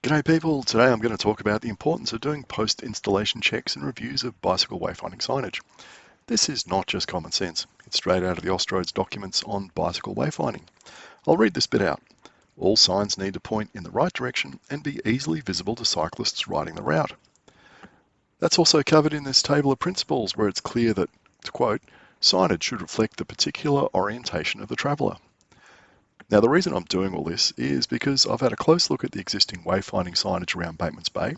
G'day people, today I'm going to talk about the importance of doing post-installation checks and reviews of bicycle wayfinding signage. This is not just common sense, it's straight out of the Austroads documents on bicycle wayfinding. I'll read this bit out. All signs need to point in the right direction and be easily visible to cyclists riding the route. That's also covered in this table of principles where it's clear that, to quote, signage should reflect the particular orientation of the traveller. Now the reason I'm doing all this is because I've had a close look at the existing wayfinding signage around Bateman's Bay,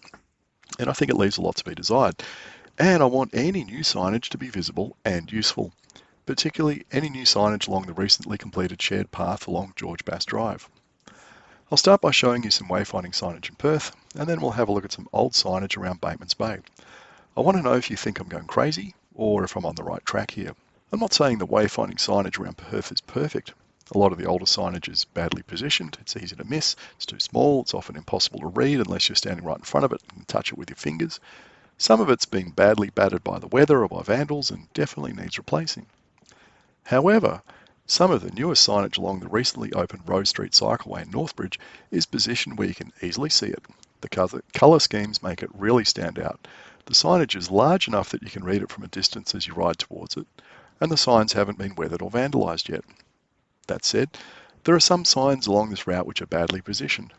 and I think it leaves a lot to be desired. And I want any new signage to be visible and useful, particularly any new signage along the recently completed shared path along George Bass Drive. I'll start by showing you some wayfinding signage in Perth, and then we'll have a look at some old signage around Bateman's Bay. I want to know if you think I'm going crazy, or if I'm on the right track here. I'm not saying the wayfinding signage around Perth is perfect. A lot of the older signage is badly positioned, it's easy to miss, it's too small, it's often impossible to read unless you're standing right in front of it and touch it with your fingers. Some of it's been badly battered by the weather or by vandals and definitely needs replacing. However, some of the newer signage along the recently opened Rose Street Cycleway in Northbridge is positioned where you can easily see it. The colour schemes make it really stand out. The signage is large enough that you can read it from a distance as you ride towards it, and the signs haven't been weathered or vandalised yet. That said, there are some signs along this route which are badly positioned.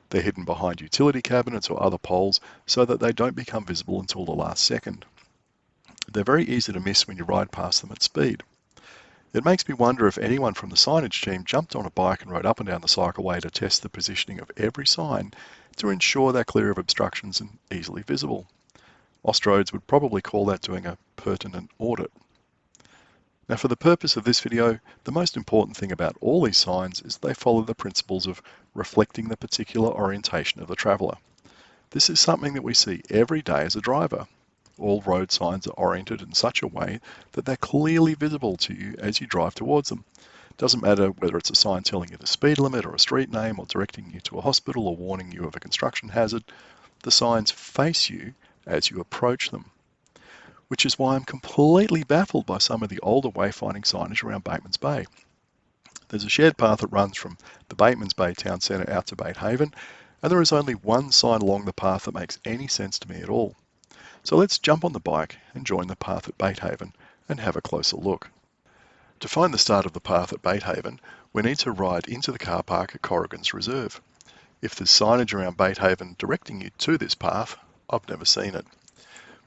They're hidden behind utility cabinets or other poles so that they don't become visible until the last second. They're very easy to miss when you ride past them at speed. It makes me wonder if anyone from the signage team jumped on a bike and rode up and down the cycleway to test the positioning of every sign to ensure they're clear of obstructions and easily visible. Austroads would probably call that doing a pertinent audit. Now for the purpose of this video, the most important thing about all these signs is they follow the principles of reflecting the particular orientation of the traveller. This is something that we see every day as a driver. All road signs are oriented in such a way that they're clearly visible to you as you drive towards them. It doesn't matter whether it's a sign telling you the speed limit or a street name or directing you to a hospital or warning you of a construction hazard, the signs face you as you approach them. Which is why I'm completely baffled by some of the older wayfinding signage around Bateman's Bay. There's a shared path that runs from the Bateman's Bay town centre out to Bate Haven, and there is only one sign along the path that makes any sense to me at all. So let's jump on the bike and join the path at Bate Haven and have a closer look. To find the start of the path at Bate Haven, we need to ride into the car park at Corrigan's Reserve. If there's signage around Bate Haven directing you to this path, I've never seen it.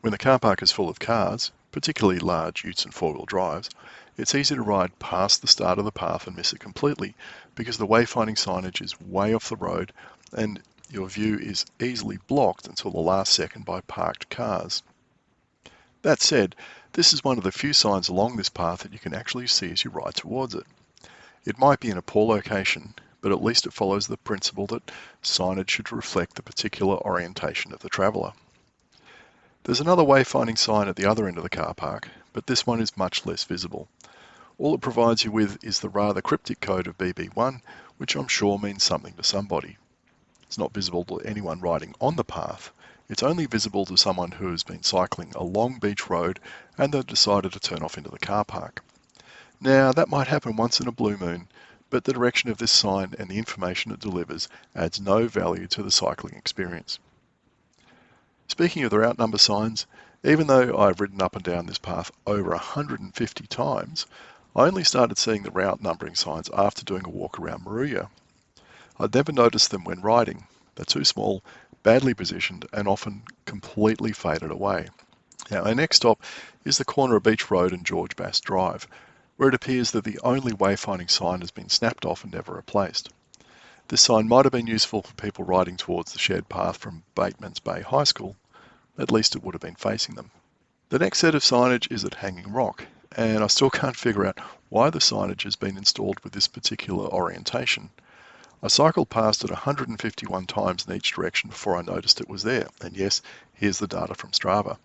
When the car park is full of cars, particularly large utes and four-wheel drives, it's easy to ride past the start of the path and miss it completely because the wayfinding signage is way off the road and your view is easily blocked until the last second by parked cars. That said, this is one of the few signs along this path that you can actually see as you ride towards it. It might be in a poor location, but at least it follows the principle that signage should reflect the particular orientation of the traveller. There's another wayfinding sign at the other end of the car park, but this one is much less visible. All it provides you with is the rather cryptic code of BB1, which I'm sure means something to somebody. It's not visible to anyone riding on the path. It's only visible to someone who has been cycling along Beach Road and they've decided to turn off into the car park. Now, that might happen once in a blue moon, but the direction of this sign and the information it delivers adds no value to the cycling experience. Speaking of the route number signs, even though I've ridden up and down this path over 150 times, I only started seeing the route numbering signs after doing a walk around Moruya. I'd never noticed them when riding. They're too small, badly positioned, and often completely faded away. Now, our next stop is the corner of Beach Road and George Bass Drive, where it appears that the only wayfinding sign has been snapped off and never replaced. This sign might have been useful for people riding towards the shared path from Bateman's Bay High School. At least it would have been facing them. The next set of signage is at Hanging Rock, and I still can't figure out why the signage has been installed with this particular orientation. I cycled past it 151 times in each direction before I noticed it was there, and yes, here's the data from Strava.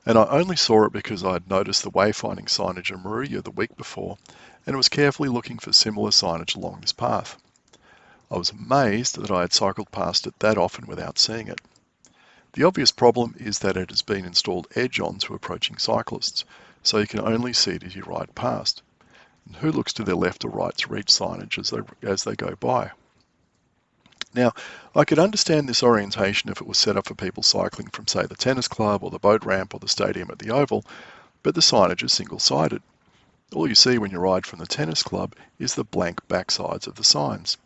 And I only saw it because I had noticed the wayfinding signage in Moruya the week before and was carefully looking for similar signage along this path. I was amazed that I had cycled past it that often without seeing it. The obvious problem is that it has been installed edge-on to approaching cyclists, so you can only see it as you ride past. And who looks to their left or right to read signage as they go by? Now, I could understand this orientation if it was set up for people cycling from, say, the tennis club or the boat ramp or the stadium at the Oval, but the signage is single-sided. All you see when you ride from the tennis club is the blank backsides of the signs.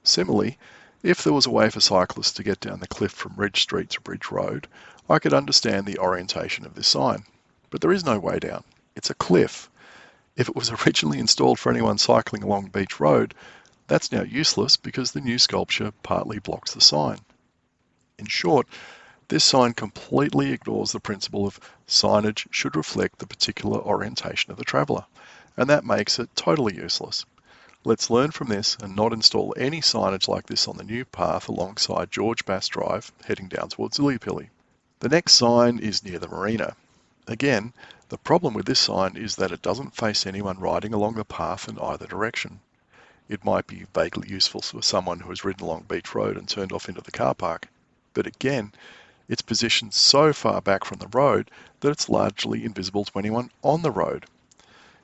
Similarly, if there was a way for cyclists to get down the cliff from Ridge Street to Bridge Road, I could understand the orientation of this sign. But there is no way down. It's a cliff. If it was originally installed for anyone cycling along Beach Road, that's now useless because the new sculpture partly blocks the sign. In short, this sign completely ignores the principle of signage should reflect the particular orientation of the traveller, and that makes it totally useless. Let's learn from this and not install any signage like this on the new path alongside George Bass Drive heading down towards Lillypilly. The next sign is near the marina. Again, the problem with this sign is that it doesn't face anyone riding along the path in either direction. It might be vaguely useful for someone who has ridden along Beach Road and turned off into the car park, but again, it's positioned so far back from the road that it's largely invisible to anyone on the road.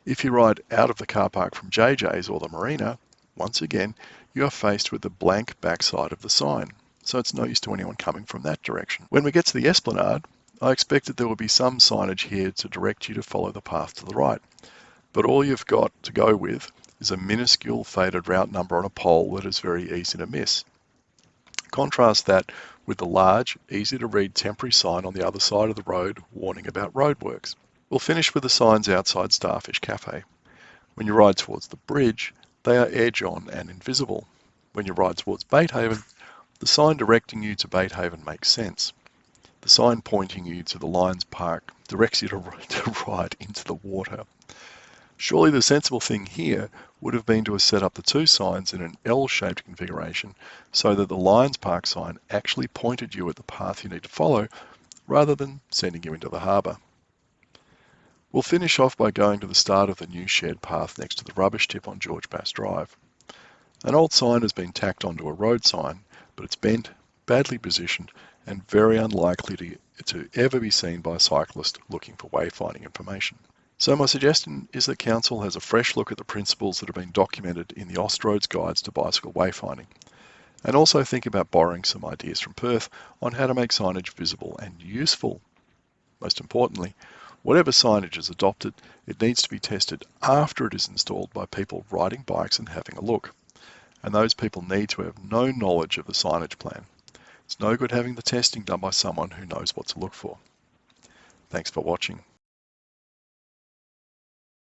If you ride out of the car park from JJ's or the marina, once again, you are faced with the blank backside of the sign, so it's no use to anyone coming from that direction. When we get to the esplanade, I expect that there will be some signage here to direct you to follow the path to the right, but all you've got to go with is a minuscule faded route number on a pole that is very easy to miss. Contrast that with the large, easy to read temporary sign on the other side of the road warning about roadworks. We'll finish with the signs outside Starfish Cafe. When you ride towards the bridge, they are edge-on and invisible. When you ride towards Batehaven, the sign directing you to Batehaven makes sense. The sign pointing you to the Lions Park directs you to ride into the water. Surely the sensible thing here would have been to have set up the two signs in an L-shaped configuration so that the Lions Park sign actually pointed you at the path you need to follow rather than sending you into the harbour. We'll finish off by going to the start of the new shared path next to the rubbish tip on George Bass Drive. An old sign has been tacked onto a road sign, but it's bent, badly positioned, and very unlikely to ever be seen by a cyclist looking for wayfinding information. So my suggestion is that Council has a fresh look at the principles that have been documented in the Austroads Guides to Bicycle Wayfinding, and also think about borrowing some ideas from Perth on how to make signage visible and useful. Most importantly, whatever signage is adopted, it needs to be tested after it is installed by people riding bikes and having a look, and those people need to have no knowledge of the signage plan. It's no good having the testing done by someone who knows what to look for. Thanks for watching.